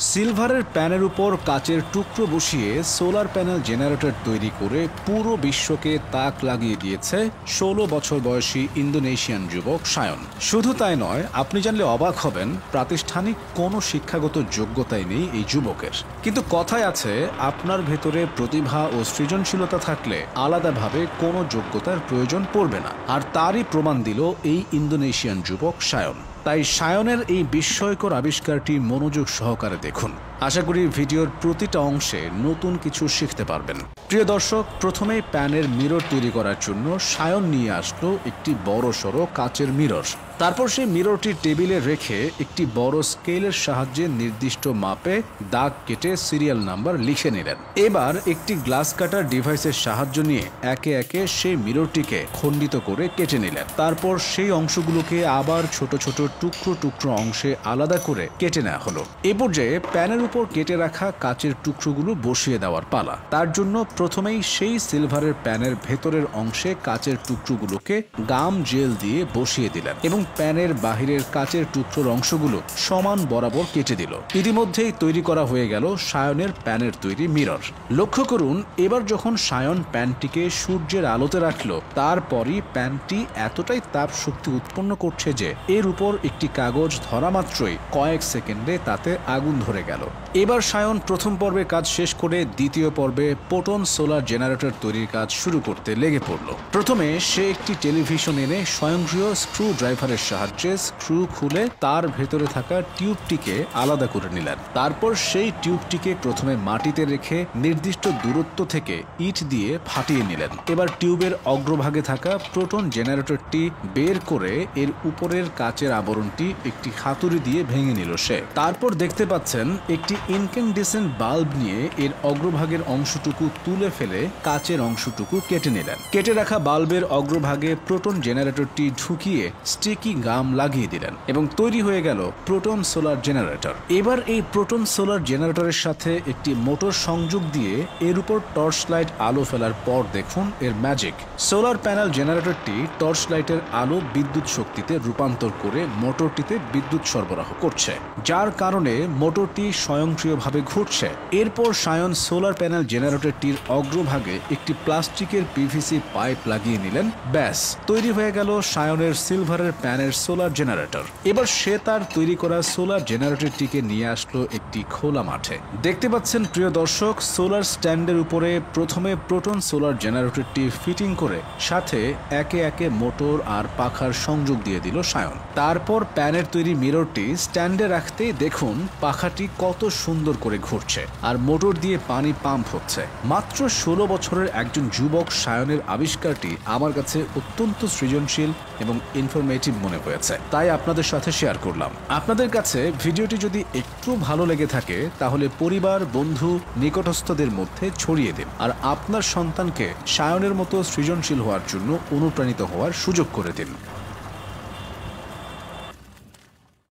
সিলভারের প্যানের উপর কাচের টুকরো বসিয়ে সোলার প্যানেল জেনারেটর তৈরি করে পুরো বিশ্বকে তাক লাগিয়ে দিয়েছে ১৬ বছর বয়সী ইন্দোনেশিয়ান যুবক সায়ন। শুধু তাই নয়, আপনি জানলে অবাক হবেন, প্রাতিষ্ঠানিক কোনো শিক্ষাগত যোগ্যতাই নেই এই যুবকের। কিন্তু কথায় আছে, আপনার ভেতরে প্রতিভা ও সৃজনশীলতা থাকলে আলাদাভাবে কোনো যোগ্যতার প্রয়োজন পড়বে না। আর তারই প্রমাণ দিল এই ইন্দোনেশিয়ান যুবক সায়ন। তাই সায়নের এই বিস্ময়কর আবিষ্কারটি মনোযোগ সহকারে দেখুন। আশা করি ভিডিওর প্রতিটা অংশে নতুন কিছু শিখতে পারবেন। প্রিয় দর্শক, প্রথমেই প্যানের মিরর তৈরি করার জন্য সায়ন নিয়ে আসলো একটি বড় সড়ো কাচের মিরর। তারপর সেই মিররটি টেবিলে রেখে একটি বড় স্কেলের সাহায্যে নির্দিষ্ট মাপে দাগ কেটে সিরিয়াল নাম্বার লিখে নিলেন। এবার একটি গ্লাস কাটার ডিভাইসের সাহায্য নিয়ে একে একে সেই মিররটিকে খণ্ডিত করে কেটে নিলেন। তারপর সেই অংশগুলোকে আবার ছোট ছোট টুকরো টুকরো অংশে আলাদা করে কেটে নেওয়া হলো। এ পর্যায়ে প্যানের উপর কেটে রাখা কাচের টুকরোগুলো বসিয়ে দেওয়ার পালা। তার জন্য প্রথমেই সেই সিলভারের প্যানের ভেতরের অংশে কাচের টুকরোগুলোকে গাম জেল দিয়ে বসিয়ে দিলেন এবং প্যানের বাহিরের কাচের টুকরোর অংশগুলো সমান বরাবর কেটে দিল। ইতিমধ্যেই তৈরি করা হয়ে গেল সায়নের প্যানের তৈরি মিরর। লক্ষ্য করুন, এবার যখন সায়ন প্যানটিকে সূর্যের আলোতে রাখলো, তারপরই প্যানটি এতটাই তাপ শক্তি উৎপন্ন করছে যে এর উপর একটি কাগজ ধরা মাত্রই কয়েক সেকেন্ডে তাতে আগুন ধরে গেল। এবার সায়ন প্রথম পর্বের কাজ শেষ করে দ্বিতীয় পর্বে পোটন সোলার জেনারেটর তৈরির কাজ শুরু করতে লেগে পড়ল। প্রথমে সে একটি টেলিভিশন এনে স্বয়ংক্রিয় স্ক্রু ড্রাইভারের সাহায্যে স্ক্রু খুলে তার ভেতরে থাকা টিউবটিকে আলাদা করে নিলেন। তারপর সেই টিউবটিকে প্রথমে মাটিতে রেখে নির্দিষ্ট দূরত্ব থেকে ইট দিয়ে ফাটিয়ে নিলেন। এবার টিউবের অগ্রভাগে থাকা প্রোটন জেনারেটরটি বের করে এর উপরের কাচের আবরণটি একটি হাতুড়ি দিয়ে ভেঙে নিল সে। তারপর দেখতে পাচ্ছেন, একটি ইনক্যান্ডেসেন্ট বাল্ব নিয়ে এর অগ্রভাগের অংশটুকু তুলে ফেলে কাচের অংশটুকু কেটে নিলেন। কেটে রাখা বাল্বের অগ্রভাগে প্রোটন জেনারেটরটি ঢুকিয়ে স্টিকি গাম লাগিয়ে দিলেন এবং তৈরি হয়ে গেল প্রোটন সোলার জেনারেটর। এবার এই প্রোটন সোলার জেনারেটরের সাথে একটি মোটর সংযোগ দিয়ে এর উপর টর্চ লাইট আলো ফেলার পর দেখুন এর ম্যাজিক। সোলার প্যানেল জেনারেটরটি টর্চ লাইটের আলো বিদ্যুৎ শক্তিতে রূপান্তর করে মোটরটিতে বিদ্যুৎ সরবরাহ করছে, যার কারণে মোটরটি স্বয়ংক্রিয়ভাবে ঘুরছে। এরপর সায়ন সোলার প্যানেল জেনারেটরটির অগ্রভাগে একটি প্লাস্টিকের পিভিসি পাইপ লাগিয়ে নিলেন। ব্যাস, তৈরি হয়ে গেল সায়নের সিলভারের প্যানের সোলার জেনারেটর। এবার সে তার তৈরি করা সোলার জেনারেটরটিকে নিয়ে আসলো একটি খোলা মাঠে। দেখতে পাচ্ছেন প্রিয় দর্শক, সোলার স্ট্যান্ডের উপরে প্রথমে প্রোটন সোলার জেনারেটরটি ফিটিং করে সাথে একে একে মোটর আর পাখার সংযোগ দিয়ে দিল সায়ন। তারপর প্যানের তৈরি মিররটি স্ট্যান্ডে রাখতেই দেখুন পাখাটি কত সুন্দর করে ঘুরছে আর মোটর দিয়ে পানি পাম্প হচ্ছে। মাত্র ১৬ বছরের একজন যুবক সায়নের আবিষ্কারটি আমার কাছে অত্যন্ত সৃজনশীল এবং ইনফরমেটিভ মনে হয়েছে, তাই আপনাদের সাথে শেয়ার করলাম। আপনাদের কাছে ভিডিওটি যদি একটু ভালো লেগে থাকে তাহলে পরিবার, বন্ধু, নিকটস্থদের মধ্যে ছড়িয়ে দিন আর আপনার সন্তানকে সায়নের মতো সৃজনশীল হওয়ার জন্য অনুপ্রাণিত হওয়ার সুযোগ করে দিন।